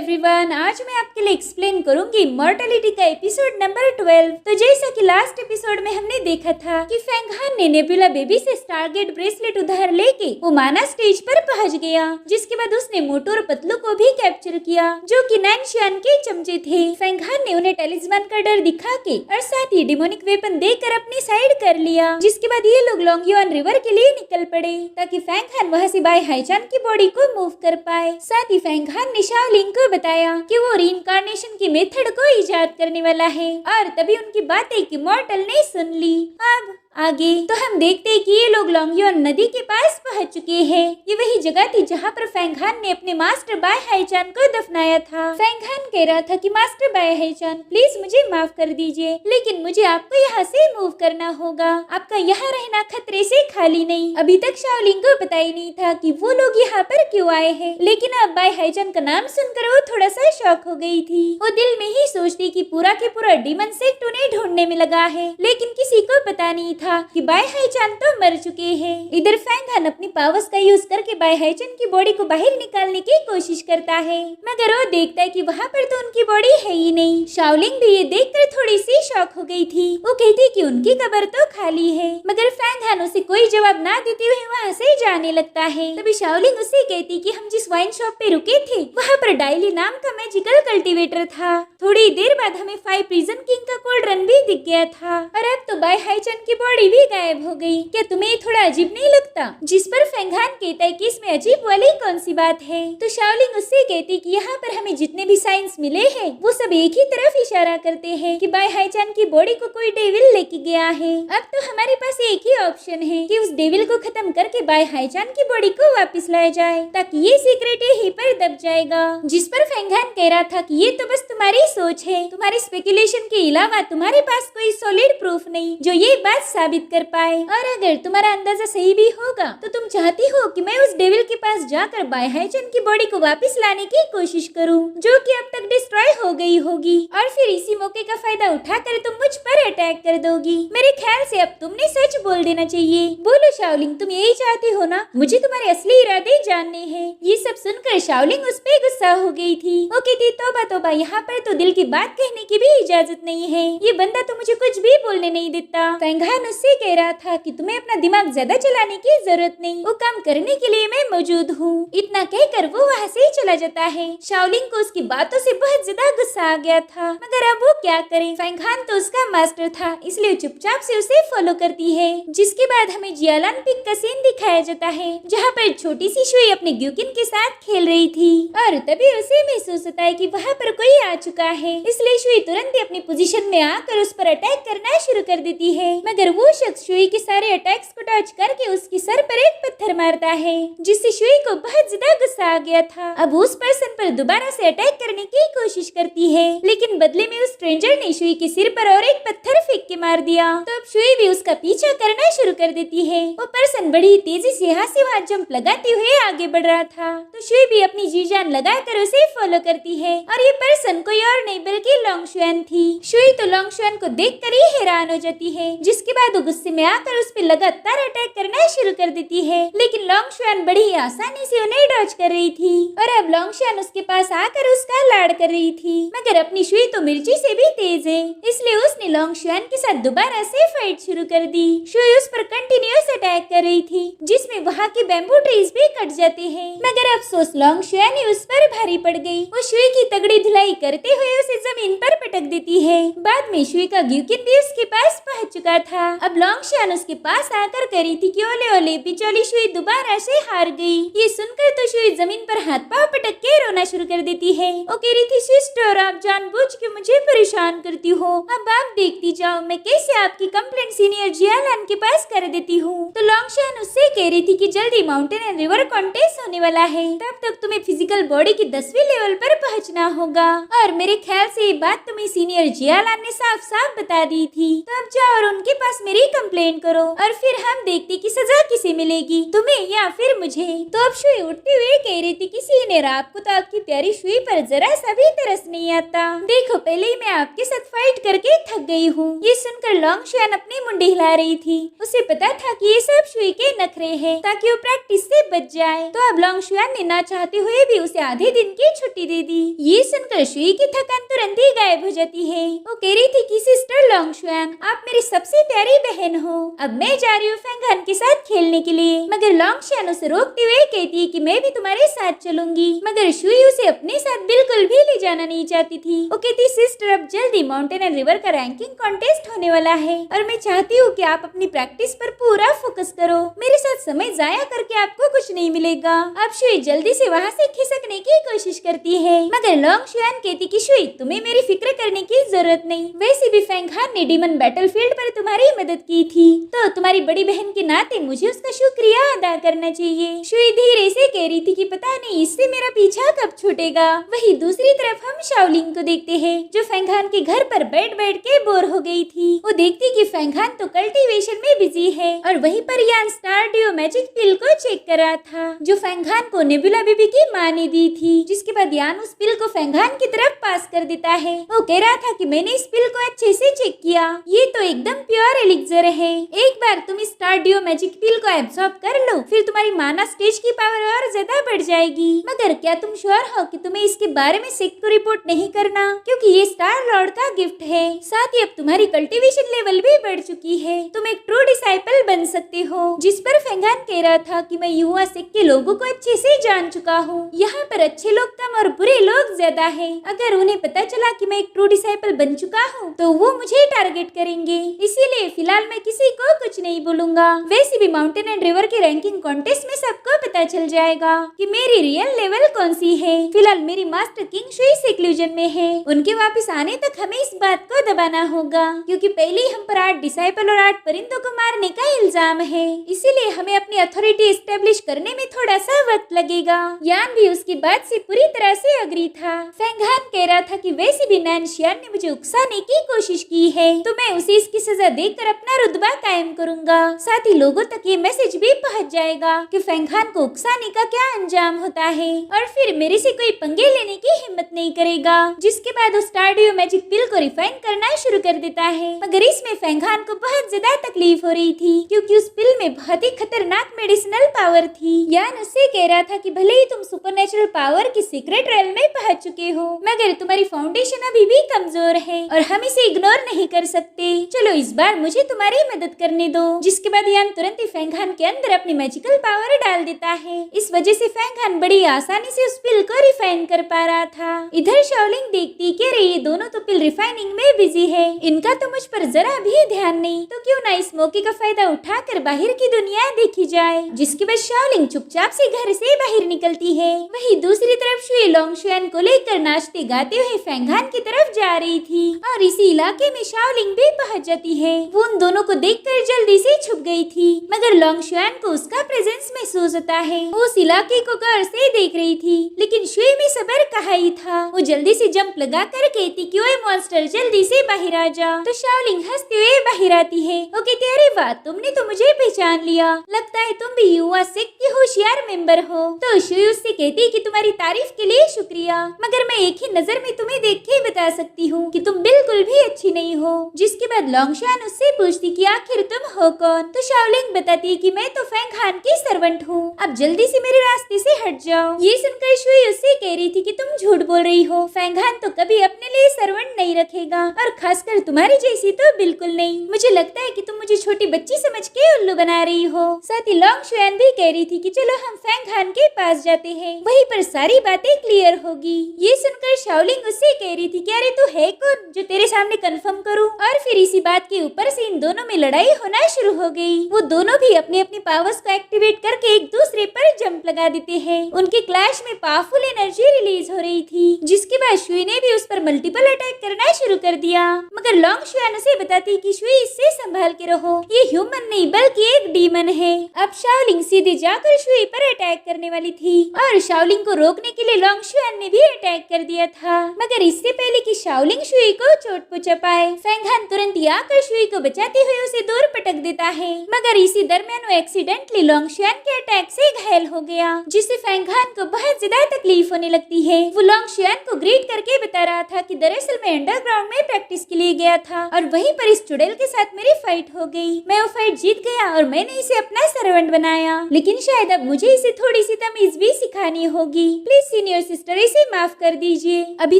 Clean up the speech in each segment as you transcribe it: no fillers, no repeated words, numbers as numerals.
Everyone, आज मैं आपके लिए एक्सप्लेन करूंगी मॉर्टेलिटी का एपिसोड नंबर 12। तो जैसा कि लास्ट एपिसोड में हमने देखा था कि फेंग हान ने नेबुला बेबी से स्टारगेट ब्रेसलेट उधार लेके वो माना स्टेज पर पहुंच गया, जिसके बाद उसने मोटू और पतलू को भी कैप्चर किया जो कि नैनशियान के चमचे थे। फेंग हान ने उन्हें टेलिस्मान का डर दिखा के और साथ ही डिमोनिक वेपन देकर अपनी साइड कर लिया, जिसके बाद ये लोग लॉन्गयुआन रिवर के लिए निकल पड़े ताकि फेंग हान वहाँ से बाय हाईचान की बॉडी को मूव कर पाए। साथ ही फेंग हान ने शाओलिंग को बताया कि वो रीइंकार्नेशन की मेथड को इजाद करने वाला है और तभी उनकी बातें कि मॉर्टल ने सुन ली। अब आगे तो हम देखते हैं कि ये लोग लॉन्गयुआन नदी के पास पहुंच चुके हैं। ये वही जगह थी जहां पर फेंग हान ने अपने मास्टर बाय हाईचान को दफनाया था। फेंग हान कह रहा था कि मास्टर बाय हाईचान प्लीज मुझे माफ कर दीजिए, लेकिन मुझे आपको यहाँ से मूव करना होगा। आपका यहाँ रहना खतरे से खाली नहीं। अभी तक शाओलिंग को पता ही नहीं था कि वो लोग यहाँ पर क्यों आए हैं, लेकिन अब बाय हाईचान का नाम सुनकर वो थोड़ा सा शॉक हो गई थी। वो दिल में ही सोचती कि पूरा के पूरा डीमन सेक्ट उन्हें ढूंढने में लगा है, लेकिन किसी को पता नहीं था कि बाय हाईचान तो मर चुके हैं। इधर फेंग हान अपनी पावर्स का यूज करके बाय हाईचान की बॉडी को बाहर निकालने की कोशिश करता है, मगर वो देखता है कि वहाँ पर तो उनकी बॉडी है ही नहीं। शाओलिंग भी ये देखकर थोड़ी सी शॉक हो गई थी। वो कहती कि उनकी कब्र तो खाली है, मगर फेंग हान उसे कोई जवाब ना देते हुए वहाँ से जाने लगता है। तभी शाओलिंग उससे कहती कि हम जिस वाइन शॉप पे रुके थे वहाँ पर डायली नाम का मैजिकल कल्टीवेटर था। थोड़ी देर बाद हमें 5 प्रिजन किंग का कोल्ड रन भी दिख गया था और अब तो बाय हाईचान की बॉडी भी गायब हो गई। क्या तुम्हें थोड़ा अजीब नहीं लगता? जिस पर फेंग हान कहता है कि इसमें अजीब वाली कौन सी बात है। तो शाओलिंग उससे कहती कि यहाँ पर हमें जितने भी साइंस मिले हैं वो सब एक ही तरफ इशारा करते हैं कि बाय हाईचान की बॉडी को कोई डेविल लेके गया है। अब तो हमारे पास एक ही ऑप्शन है कि उस डेविल को खत्म करके बाय हाईचान की बॉडी को वापस लाया जाए ताकि ये सीक्रेट यहीं पर दब जाएगा। जिस पर फेंग हान कह रहा था कि ये तो बस तुम्हारी सोच है, तुम्हारी स्पेकुलेशन के अलावा तुम्हारे पास कोई सॉलिड प्रूफ नहीं जो ये बात साबित कर पाए। और अगर तुम्हारा अंदाजा सही भी होगा तो तुम चाहती हो कि मैं उस डेविल के पास जाकर बाय हाईचान की बॉडी को वापस लाने की कोशिश करूं, जो कि अब तक डिस्ट्रॉय हो गई होगी, और फिर इसी मौके का फायदा उठाकर तुम मुझ पर अटैक कर दोगी। मेरे ख्याल से अब तुमने सच बोल देना चाहिए। बोलो शाओलिंग, तुम यही चाहती हो ना? मुझे तुम्हारे असली इरादे जानने हैं। ये सब सुनकर शाओलिंग उस पे गुस्सा हो गई थी। वो कहती तौबा तौबा, यहाँ पर तो दिल की बात कहने की भी इजाजत नहीं है। ये बंदा तो मुझे कुछ भी बोलने नहीं देता। फेंग हान उससे कह रहा था कि तुम्हें अपना दिमाग ज्यादा चलाने की जरूरत नहीं, वो काम करने के लिए मैं मौजूद हूँ। इतना कहकर वो वहाँ से चला जाता है। शाओलिंग को उसकी बातों से बहुत ज्यादा गुस्सा आ गया था, मगर अब वो क्या करे? फेंग हान तो उसका मास्टर था, इसलिए चुपचाप से उसे फॉलो करती है। जिसके बाद हमें जियालान पिक का सीन दिखाया जाता है जहाँ पर छोटी सी शुई अपने ग्यूकिन के साथ खेल रही थी और तभी उसे महसूस होता है कि वहाँ पर कोई आ चुका है। इसलिए शुई तुरंत ही अपनी पोजीशन में आकर उस पर अटैक करना शुरू कर देती है, मगर वो शख्स शुई के सारे अटैक्स को डॉज करके उसके सर पर एक पत्थर मारता है, जिससे शुई को बहुत ज्यादा गुस्सा आ गया था। अब उस पर्सन पर दोबारा से अटैक करने की कोशिश करती है, लेकिन बदले में उस स्ट्रेंजर ने शुई के सिर पर और एक पत्थर फेंक के मार दिया। तो अब शुई भी उसका पीछा करना शुरू कर देती है। वो पर्सन बड़ी तेजी से यहाँ से वहाँ जंप लगाते हुए आगे बढ़ रहा था, तो शुई भी अपनी जी जान लगाकर उसे फॉलो करती है। और ये पर्सन कोई और नहीं बल्कि लॉन्गशुआन थी। शुई तो लॉन्गशुआन को देखकर ही हैरान हो जाती है, जिसके बाद वो गुस्से में आकर उस पर लगातार अटैक करना शुरू कर देती है, लेकिन लॉन्गशुआन बड़ी आसानी से उन्हें डॉज कर रही थी। और अब लॉन्गशुआन उसके पास आकर उसका लाड़ कर रही थी, मगर अपनी शुई तो मिर्ची से भी तेज है, इसलिए उसने लॉन्गशुआन के साथ दोबारा से फाइट शुरू कर दी। शुई उस पर कंटिन्यूअस अटैक कर रही थी, जिसमें वहाँ के बैम्बू ट्रीज भी कट जाते हैं, मगर अफसोस लॉन्गशुआन ही उस पर भारी पड़ गई। वो शुई की तगड़ी धुलाई करते हुए उसे जमीन पर पटक देती है। बाद में शुई का ग्यूकिन भी उसके पास पहुंच चुका था। अब लॉन्गशुआन उसके पास आकर करी थी कि ओले ओले बिचौली शुई दोबारा से हार गई। ये सुनकर तो शुई जमीन पर हाथ पांव पटक के रोना शुरू कर देती है। वो कह रही थी सिस्टर, आप जानबूझ के मुझे परेशान करती हो। अब आप देखती जाओ मैं कैसे आपकी कंप्लेंट सीनियर जियालान के पास कर देती हूँ। तो लॉन्गशुआन उससे कह रही थी कि जल्दी माउंटेन एंड रिवर कॉन्टेस्ट होने वाला है, तब तक तुम्हें फिजिकल बॉडी की 10वीं लेवल पर पहुँचना होगा। और मेरे ख्याल से ये बात तुम्हें सीनियर जियालान ने साफ साफ बता दी थी, तो अब जाओ और उनके पास मेरी कंप्लेन करो और फिर हम देखते कि सजा किसे मिलेगी, तुम्हें या फिर मुझे। तो अब शुई उठते हुए कह रही थी कि सीनियर, आपको तो आपकी प्यारी शुई पर जरा सा भी तरस नहीं आता। देखो, पहले ही मैं आपके साथ फाइट करके थक गई हूँ। ये सुनकर लोंगशुआन अपनी मुंडी हिला रही थी। उसे पता था कि ये सब शुई के नखरे हैं ताकि वो प्रैक्टिस से बच जाए। तो अब लोंगशुआन ने ना चाहते हुए भी उसे आधे दिन की छुट्टी दे दी। ये सुनकर शुई की थकान तुरंत ही गायब हो जाती है। वो कह रही थी कि सिस्टर लोंगशुआन, आप मेरी सबसे प्यारी बहन हो। अब मैं जा रही हूँ फेंगहान के साथ खेलने के लिए। मगर लोंगशुआन उसे रोकते हुए कहती है कि मैं भी तुम्हारे साथ चलूंगी। मगर शुई उसे अपने साथ बिल्कुल भी ले जाना नहीं चाहती थी। वो कहती, सिस्टर, अब जल्दी माउंटेन एंड रिवर का रैंकिंग कॉन्टेस्ट होने वाला है और मैं चाहती हूँ कि आप अपनी प्रैक्टिस पर पूरा फोकस करो। मेरे साथ समय जाया करके आपको कुछ नहीं मिलेगा। अब शुई जल्दी से वहाँ से खिसकने की कोशिश करती है, मगर लोंगशुआन कहती कि शुई, तुम्हें मेरी फिक्र करने की जरूरत नहीं। वैसे भी फेंगहान ने डीमन बैटलफील्ड पर तुम्हारी मदद की थी, तो तुम्हारी बड़ी बहन के नाते मुझे उसका शुक्रिया अदा करना चाहिए। शुई धीरे से कह रही थी कि पता नहीं इससे मेरा पीछा कब छूटेगा। वही दूसरी तरफ हम शाओलिंग को देखते हैं, जो फेंगहान के घर पर बैठ बैठ के बोर हो गई थी। वो देखती कि फेंगहान तो कल्टीवेशन में बिजी है और वहीं पर यान स्टारडियो मैजिक पिल को चेक कर रहा था, जो फेंगहान को नेबुला बेबी की माँ ने दी थी। जिसके बाद यान उस पिल को फेंगहान की तरफ पास कर देता है। वो कह रहा था कि मैंने इस पिल को अच्छे से चेक किया, ये तो एकदम प्योर एलिक्सर है। एक बार तुम इस स्टारडियो मैजिक पिल को एब्सॉर्ब कर लो, फिर तुम्हारी माना स्टेज की पावर और ज्यादा बढ़ जाएगी। मगर क्या तुम श्योर हो कि तुम्हें इसके बारे में सिक को रिपोर्ट नहीं करना, क्योंकि ये स्टार लॉर्ड का गिफ्ट है। साथ ही अब तुम्हारी कल्टीवेशन लेवल भी बढ़ चुकी है, तुम एक ट्रू डिसाइपल बन सकते हो। जिस पर फेंगहान कह रहा था कि मैं युवा सिक के लोगों को अच्छे से जान चुका हूँ। यहाँ पर अच्छे लोग कम और बुरे लोग ज्यादा है। अगर उन्हें पता चला कि मैं एक ट्रू डिसाइपल बन चुका हूँ तो वो मुझे टारगेट करेंगे, इसीलिए फिलहाल मैं किसी को कुछ नहीं बोलूंगा। वैसे भी माउंटेन एंड रिवर के रैंकिंग कॉन्टेस्ट में सबको पता चल जाएगा कि मेरी रियल लेवल कौन सी है। फिलहाल मेरी मास्टर किंग शुई सिक्लूजन में है, उनके वापस आने तक हमें इस बात को दबाना होगा, क्योंकि पहले ही हम पर 8 डिसाइपल और 8 परिंदों को मारने का इल्जाम है। इसीलिए हमें अपनी अथॉरिटी एस्टेब्लिश करने में थोड़ा सा वक्त लगेगा। यान भी उसकी बात से पूरी तरह से अग्री था। फेंगहान कह रहा था कि वैसे भी नैनशियान ने मुझे उकसाने की कोशिश की है, तो मैं उसे इसकी सजा देकर अपना रुतबा कायम करूंगा। साथ ही लोगों तक ये मैसेज भी पहुंच जाएगा कि फेंगहान को उकसाने का क्या अंजाम होता है, और फिर मेरे से कोई पंगे लेने की हिम्मत नहीं करेगा। जिसके बाद उस स्टारडियो मैजिक पिल को रिफाइन करना शुरू कर देता है। मगर इसमें फेंगहान को बहुत ज्यादा तकलीफ हो रही थी, क्योंकि उस पिल में बहुत ही खतरनाक मेडिसिनल पावर थी। यान उससे कह रहा था कि भले ही तुम सुपरनेचुरल पावर की सीक्रेट रेल में पहुंच चुके हो, मगर तुम्हारी फाउंडेशन अभी भी कमजोर है और हम इसे इग्नोर नहीं कर सकते। चलो इस बार मुझे तुम्हारी मदद करने दो। जिसके बाद यान तुरंत ही फेंगहान के अंदर अपनी मैजिकल पावर डाल देता है। इस वजह से फेंगहान बड़ी आसानी से उस पिल को रिफाइन कर पा रहा था। इधर शाओलिंग देखती कि अरे ये दोनों तो पिल रिफाइनिंग में बिजी है, इनका तो मुझ पर जरा भी ध्यान नहीं, तो क्यों ना इस मौके का फायदा उठाकर बाहर की दुनिया देखी जाए। जिसके बाद शाओलिंग चुपचाप से घर से बाहर निकलती है। वहीं दूसरी तरफ शुई लोंगशुआन को लेकर नाचते गाते हुए फेंगहान की तरफ जा रही थी, और इसी इलाके में शाओलिंग भी पहुंच जाती है। वो उन दोनों को देखकर जल्दी से छुप गई थी, मगर लोंगशुआन को उसका प्रेजेंस महसूस होता है। वो उस इलाके को गौर से देख रही थी, लेकिन शुई में सबर कहाँ ही था। वो जल्दी से जंप लगा कर कहती कि ओए मॉन्स्टर, जल्दी से बाहर आ जा। तो शाओलिंग हंसते हुए बाहर आती है। वो कहती है, अरे वाह, तुमने तो मुझे पहचान लिया, लगता है तुम भी युवा सिक के होशियार मेंबर हो। तो शुई उससे कहती कि तुम्हारी तारीफ के लिए शुक्रिया, मगर मैं एक ही नजर में तुम्हें देख के बता सकती हूँ कि तुम बिल्कुल भी अच्छी नहीं हो। जिसके बाद लोंगशुआन उससे पूछती कि आखिर तुम हो कौन। तो शाओलिंग बताती है कि मैं तो फेंगहान की सर्वेंट हूँ, अब जल्दी से मेरे रास्ते से हट जाओ। ये सुनकर शुई उससे कह रही थी कि तुम झूठ बोल रही हो, फेंगहान तो कभी अपने लिए सर्वेंट नहीं रखेगा, और खासकर तुम्हारी जैसी तो बिल्कुल नहीं। मुझे लगता है कि तुम मुझे छोटी बच्ची समझ के उल्लू बना रही हो। साथ ही लोंगशुआन भी कह रही थी कि चलो हम फेंगहान के पास जाते हैं, वहीं पर सारी बातें क्लियर होगी। ये सुनकर शाओलिंग उससे कह रही थी कि अरे तू है कौन जो तेरे सामने कंफर्म करूं। और फिर इसी बात के ऊपर से इन दोनों में लड़ाई होना शुरू हो गई। वो दोनों भी अपनी अपनी पावर्स को एक्टिवेट करके एक दूसरे पर जंप लगा देते हैं। उनके क्लैश में पावरफुल एनर्जी रिलीज तेज हो रही थी, जिसके बाद शुई ने भी उस पर मल्टीपल अटैक करना शुरू कर दिया। मगर लॉन्ग शुआन उसे बताती कि शुई इससे संभाल के रहो, ये ह्यूमन नहीं बल्कि एक डीमन है। अब शाओलिंग सीधे जाकर शुई पर अटैक करने वाली थी और शाओलिंग को रोकने के लिए लॉन्ग शुआन ने भी अटैक कर दिया था। मगर इससे पहले कि शाओलिंग शुई को चोट पहुंचा पाए, फेंग हान तुरंत ही आकर शुई को बचाते हुए उसे दूर पटक देता है। मगर इसी दरमियान वो एक्सीडेंटली लॉन्ग शुआन के अटैक से घायल हो गया, जिससे फेंग हान को बहुत ज्यादा तकलीफ होने लगती है। वो लॉन्ग शुआन को ग्रीट करके बता रहा था कि दरअसल मैं अंडरग्राउंड में प्रैक्टिस के लिए गया था और वहीं पर इस चुड़ैल के साथ मेरी फाइट हो गई। मैं वो फाइट जीत गया और मैंने इसे अपना सर्वेंट बनाया, लेकिन शायद अब मुझे इसे थोड़ी सी तमीज भी सिखानी होगी। प्लीज सीनियर सिस्टर इसे माफ कर दीजिए। अभी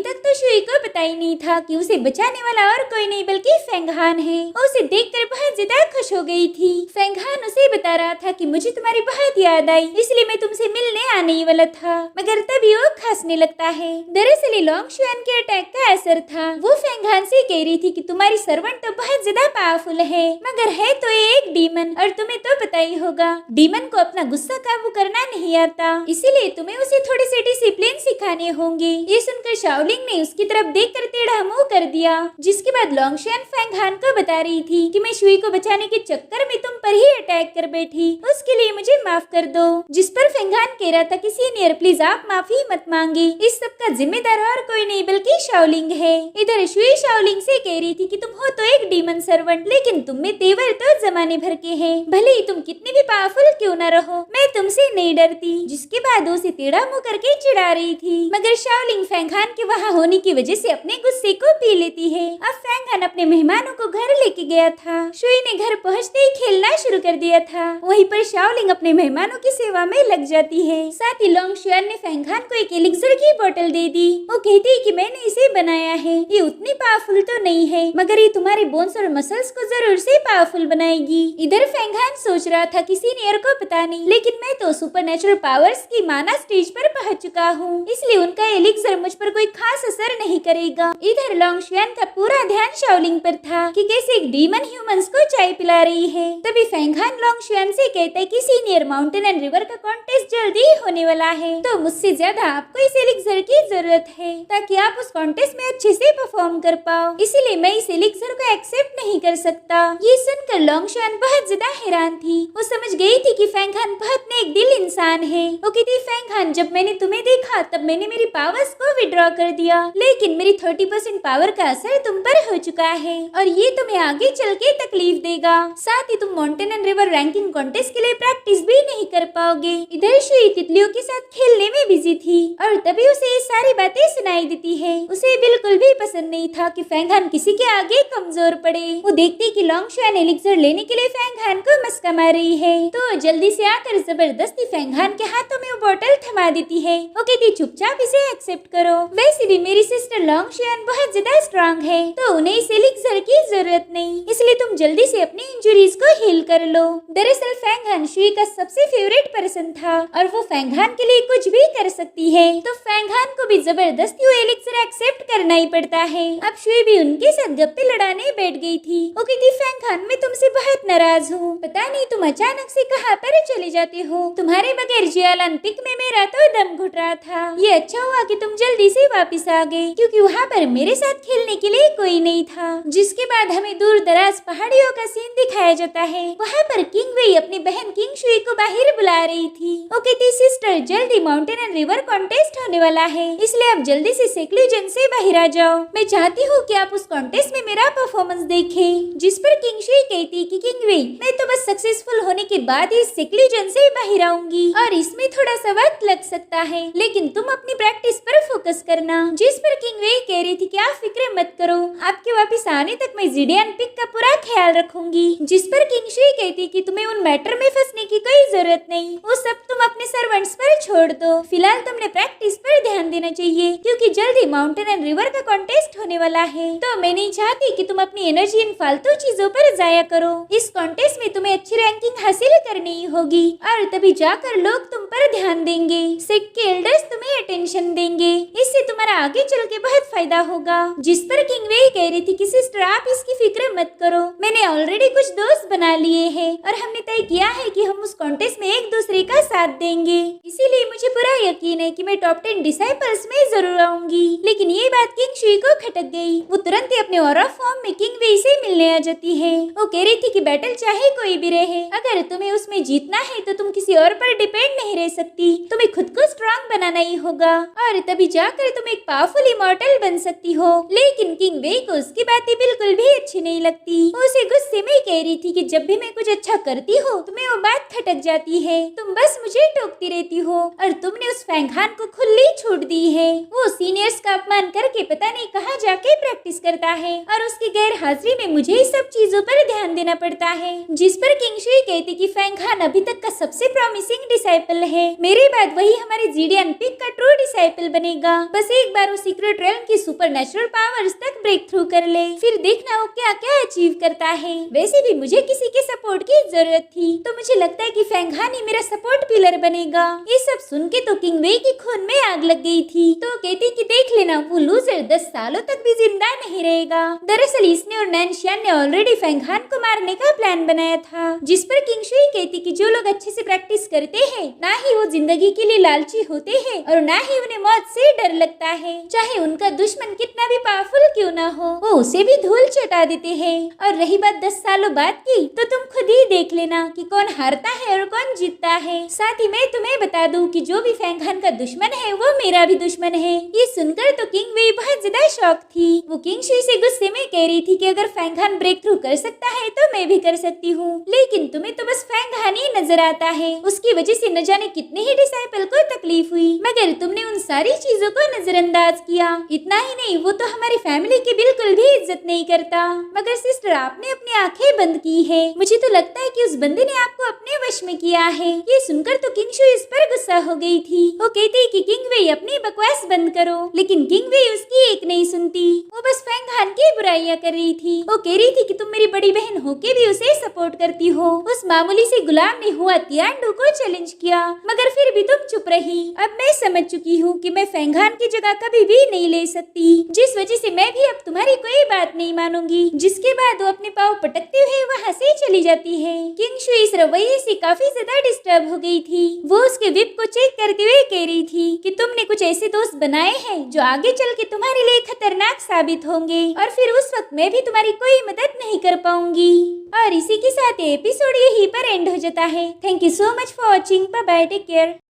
तक तो शुई को पता ही नहीं था कि उसे बचाने वाला और कोई नहीं बल्कि फेंग हान है। उसे देखकर बहुत ज्यादा खुश हो गई थी। फेंग हान उसे बता रहा था कि मुझे तुम्हारी बहुत याद आई, इसलिए मैं तुमसे मिलने आने ही वाला था। मगर तभी वो खांसने लगता है। दरअसल लॉन्ग शुआन के अटैक का असर था। वो फेंग हान से कह रही थी कि तुम्हारी सर्वेंट तो बहुत ज्यादा पावरफुल है, मगर है तो एक डीमन, और तुम्हें तो पता ही होगा डीमन को अपना गुस्सा काबू करना नहीं आता, इसीलिए तुम्हें उसे थोड़े से डिसिप्लिन सिखाने होंगे। ये सुनकर शाओलिंग ने उसकी तरफ देखकर टेढ़ा मुंह कर दिया, जिसके बाद लॉन्ग शुआन फेंग हान को बता रही थी कि मैं शुई को बचाने के चक्कर में तुम पर ही अटैक कर बैठी, उसके लिए मुझे माफ कर दो। जिस पर फेंग हान कह रहा था कि सीनियर प्लीज आप माफी मत मांगे, इस सब का जिम्मेदार और कोई नहीं बल्कि शाओलिंग है। इधर शुई शाओलिंग से कह रही थी कि तुम हो तो एक डीमन सर्वेंट, लेकिन तुम में तेवर तो जमाने भर के हैं, भले ही तुम कितनी भी पावरफुल क्यों न रहो, मैं तुमसे नहीं डरती। जिसके बाद उसे टेढ़ा मुंह करके चिढ़ा रही थी। मगर शाओलिंग फेंग हान के वहाँ होने की वजह से अपने गुस्से को पी लेती है। अब फेंग हान अपने मेहमानों को घर लेके गया था। शुई ने घर पहुँचते ही खेलना शुरू कर दिया था। वहीं पर शाओलिंग अपने मेहमानों की सेवा में लग जाती है। साथ ही लॉन्ग शुआन ने फेंग हान को एक एलिक्सर की बोतल दे दी। वो कहती है कि मैंने इसे बनाया है, ये उतनी पावरफुल तो नहीं है, मगर ये तुम्हारे बोन्स और मसल्स को जरूर से पावरफुल बनाएगी। इधर फेंग हान सोच रहा था कि सीनियर को पता नहीं, लेकिन मैं तो सुपरनेचुरल पावर्स की माना स्टेज पर पहुंच चुका हूँ, इसलिए उनका एलिक्सर मुझ पर कोई खास असर नहीं करेगा। इधर लॉन्ग शुआन का पूरा ध्यान शाओलिंग पर था कि कैसे एक डीमन ह्यूमंस को चाय पिला रही है। तभी फेंग हान लॉन्ग शुआन से कहता है कि सीनियर माउंटेन एंड रिवर का कॉन्टेस्ट जल्दी होने वाला है, तो मुझसे ज्यादा आपको इस एलिक्सर की जरूरत है ताकि आप उस कॉन्टेस्ट में अच्छे से परफॉर्म कर पाओ, इसीलिए मैं इस एलिक्सर को एक्सेप्ट नहीं कर सकता। ये सुनकर लॉन्ग शुआन बहुत ज्यादा हैरान थी। वो समझ गई थी कि फेंग हान बहुत नेक दिल इंसान है। वो कहती फेंग हान जब मैंने तुम्हें देखा तब मैंने मेरी पावर्स को विड्रॉ कर दिया, लेकिन मेरी 30% पावर का असर तुम पर हो चुका है और ये तुम्हें आगे चल के तकलीफ देगा। साथ ही तुम mountain and river ranking contest के लिए प्रैक्टिस भी नहीं कर पाओगे। इधर शुई तितलियों के साथ खेलने में बिजी थी और तभी उसे ये सारी बातें सुनाई देती है। उसे बिल्कुल भी पसंद नहीं था कि फेंग हान किसी के आगे कमजोर पड़े। वो देखती कि लॉन्ग शुआन एलिक्सर लेने के लिए फेंग हान को मस्का मार रही है, तो जल्दी से आकर जबरदस्ती फेंग हान के हाथों में वो बोतल थमा देती है। वो कहती चुपचाप इसे एक्सेप्ट करो, वैसे भी मेरी सिस्टर लॉन्ग शुआन बहुत ज्यादा स्ट्रांग है, तो उन्हें इस एलिक्सर की जरूरत नहीं, इसलिए तुम जल्दी से अपनी इंजुरीज को हील कर लो। दरअसल फेंग हान शुई का सबसे फेवरेट पर्सन था और वो फेंग हान के लिए कुछ भी कर सकती है, तो फेंग हान को भी जबरदस्ती वो एलिक्सर एक्सेप्ट करना ही पड़ता है। अब शुई भी उनके साथ गप्पे लड़ाने बैठ गई थी। वो कहती फेंग हान मैं तुमसे बहुत नाराज हूँ, पता नहीं तुम अचानक से कहाँ पर चले जाते हो, तुम्हारे बगैर जियालान पिक में मेरा तो दम घुट रहा था। ये अच्छा हुआ कि तुम जल्दी से वापस आ गए, क्योंकि वहाँ पर मेरे साथ खेलने के लिए कोई नहीं था। जिसके बाद हमें दूर दराज पहाड़ियों का सीन दिखाया जाता है। वहाँ पर किंग वेई अपनी बहन किंग शुई को बाहर बुला रही थी। वो कहती सिस्टर जल्दी माउंटेन एंड रिवर कॉन्टेस्ट होने वाला है, इसलिए आप जल्दी से सेक्लूजन से बाहर आ जाओ। मैं चाहती हूँ कि आप उस कॉन्टेस्ट में मेरा परफॉर्मेंस देखें। जिस पर किंग शुई कहती कि किंग वेई मैं तो बस सक्सेसफुल होने के बाद ही सेक्लूजन से बाहर आऊंगी और इसमें थोड़ा सा वक्त लग सकता है, लेकिन तुम अपनी प्रैक्टिस पर फोकस करना। जिस पर किंग वेई कह रही थी कि आप फिक्र मत करो, आपके वापस आने तक मैं जिडियन पिक का पूरा ख्याल रखूंगी। जिस पर किंग शुई कहती कि तुम्हें उन मैटर में फंसने की कोई जरूरत नहीं, वो सब तुम अपने सर्वेंट्स पर छोड़ दो। फिलहाल तुमने प्रैक्टिस पर ध्यान देना चाहिए, क्योंकि जल्दी माउंटेन एंड रिवर का कॉन्टेस्ट होने वाला है, तो मैं नहीं चाहती कि तुम अपनी एनर्जी इन फालतू चीजों पर जाया करो। इस कॉन्टेस्ट में तुम्हें अच्छी रैंकिंग हासिल करनी ही होगी और तभी जाकर लोग तुम पर ध्यान देंगे, सेक्ट के एल्डर्स तुम्हें अटेंशन देंगे, इससे तुम्हारा आगे चल के बहुत फायदा होगा। जिस पर किंग वेई कह रही थी कि सिस्टर आप इसकी फिक्र मत करो, मैंने ऑलरेडी कुछ दोस्त बना लिए हैं और हमने तय किया है कि हम उस कॉन्टेस्ट में एक दूसरे का साथ देंगे, इसीलिए मुझे पूरा यकीन है कि मैं टॉप 10 इन डिसाइपल्स में जरूर आऊंगी। लेकिन ये बात किंग शुई को खटक गई। वो तुरंत ही अपने ऑरा फॉर्म में किंग वेई से मिलने आ जाती है। वो कह रही थी कि बैटल चाहे कोई भी रहे, अगर तुम्हें उसमें जीतना है तो तुम किसी और पर डिपेंड नहीं रह सकती, तुम्हें खुद को स्ट्रांग बनाना ही होगा और तभी जाकर तुम एक पावरफुल इमॉर्टल बन सकती हो। लेकिन किंग वेई को उसकी बातें बिल्कुल भी अच्छी नहीं लगती। वो उसे गुस्से में कह रही थी कि जब भी मैं कुछ अच्छा करती हूँ तुम्हें वो बात खटक जाती है, तुम बस मुझे टोकती रहती हो और तुमने उस फैंगहान को खुली छूट दी है। वो सीनियर्स का अपमान करके पता नहीं कहाँ जाके प्रैक्टिस करता है और उसकी गैर हाजिरी में मुझे इस सब चीजों पर ध्यान देना पड़ता है। जिस पर किंग शुई कहती कि फैंगहान अभी तक का सबसे प्रॉमिसिंग डिसाइपल है, मेरे बाद वही हमारे जीडियन पिक का ट्रू डिसाइपल बनेगा। बस एक बार वो सीक्रेट रेल्म की सुपरनेचुरल पावर्स तक ब्रेक थ्रू कर ले, फिर देखना वो क्या क्या अचीव करता है। वैसे भी मुझे किसी के सपोर्ट की जरूरत थी, तो मुझे लगता है कि फैंगहान ही मेरा सपोर्ट पिलर बनेगा। ये सब सुन के तो किंग वेई की खून में आग लग गई थी। तो कहती कि देख लेना वो लूजर 10 सालों तक भी जिंदा नहीं रहेगा। दरअसल इसने और नैनशियान ने ऑलरेडी फैंगहान को मारने का प्लान बनाया था। जिस पर किंग शुई कहती कि जो लोग अच्छे से प्रैक्टिस करते हैं ना ही वो जिंदगी के लिए लालची होते हैं और ना ही उन्हें मौत से डर लगता है, चाहे उनका दुश्मन कितना भी पावरफुल क्यों ना हो, वो उसे भी धूल चटा देते हैं। और रही बात 10 सालों बाद की, तो तुम खुद ही देख लेना कि कौन हारता है और कौन जीतता है। साथ ही मैं तुम्हें बता दूं कि जो भी फैंगहान का दुश्मन है वो मेरा भी दुश्मन है। ये सुनकर तो किंग वेई बहुत ज्यादा शॉक थी। वो किंग शुई से गुस्से में कह रही थी कि अगर फैंगहान ब्रेक थ्रू कर सकता है तो मैं भी कर सकती हूँ, लेकिन तुम्हें तो बस फैंगहान ही नजर आता है। उसकी वजह से न जाने कितने ही डिसाइपल को तकलीफ हुई, मगर तुमने उन सारी चीजों को नजरअंदाज किया। इतना ही नहीं, वो तो हमारी फैमिली की बिल्कुल भी इज्जत नहीं करता। मगर सिस्टर आपने अपनी आंखें बंद की है, मुझे तो लगता है कि उस बंदे ने आपको अपने वश में किया है। ये सुनकर तो किंग शुई इस पर गुस्सा हो गई थी। वो कहती कि किंग वेई अपनी बकवास बंद करो, लेकिन किंग वेई उसकी एक नहीं सुनती। वो बस फैंगहान की बुराइयां कर रही थी। वो कह रही थी कि तुम मेरी बड़ी बहन होके भी उसे सपोर्ट करती हो। उस मामूली से गुलाम ने हुआ तियांडू को चैलेंज किया, मगर फिर भी तुम चुप रही। अब मैं समझ चुकी हूँ कि मैं फैंगहान की जगह कभी भी नहीं ले सकती, जिस वजह से मैं भी अब तुम्हारी कोई बात नहीं मानूंगी। जिसके बाद वो अपने पाँव पटकते हुए वहाँ से चली जाती है। किंग शुई इस रवैये से काफी ज्यादा डिस्टर्ब हो गई थी। वो उसके विप को चेक करते हुए कह रही थी कि तुमने कुछ ऐसे दोस्त बनाए हैं जो आगे चल के तुम्हारे लिए खतरनाक साबित होंगे और फिर उस वक्त मैं भी तुम्हारी कोई मदद नहीं कर पाऊंगी। और इसी के साथ एपिसोड यहीं पर एंड हो जाता है। Thank you so much for watching. Bye bye, take care.